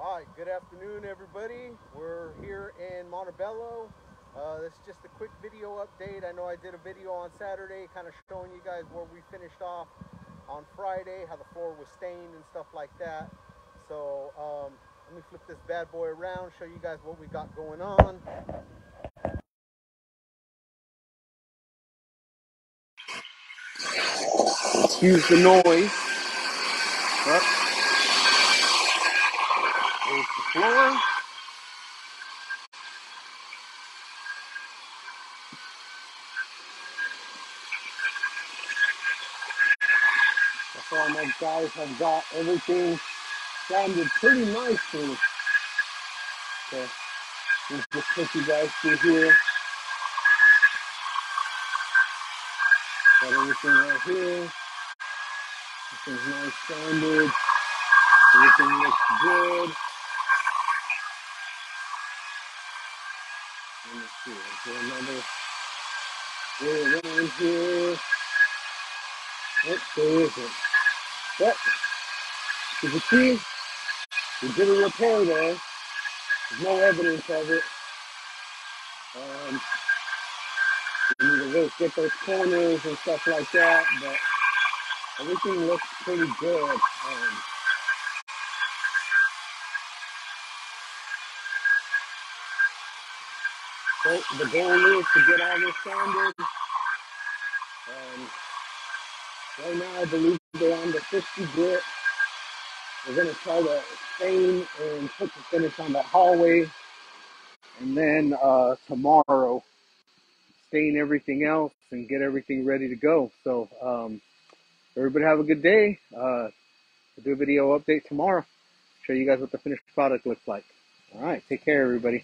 All right, good afternoon, everybody. We're here in Montebello. This is just a quick video update. I know I did a video on Saturday kind of showing you guys where we finished off on Friday, how the floor was stained and stuff like that. So let me flip this bad boy around, show you guys what we got going on. Excuse the noise. Yep. There's the floor. That's all my guys have got everything sanded pretty nicely. So let's just take you guys through here. Got everything right here. Everything's nice sanded. Everything looks good. Let me see. Is there another way around here? Nope, there isn't. But as you see, we did a repair there. There's no evidence of it. We need to really get those corners and stuff like that, but everything looks pretty good. So the goal is to get all this sanded. Right now, I believe they're on the 50 grit. We're going to try to stain and put the finish on that hallway. And then tomorrow, stain everything else and get everything ready to go. So everybody have a good day. I'll do a video update tomorrow. Show you guys what the finished product looks like. All right, take care, everybody.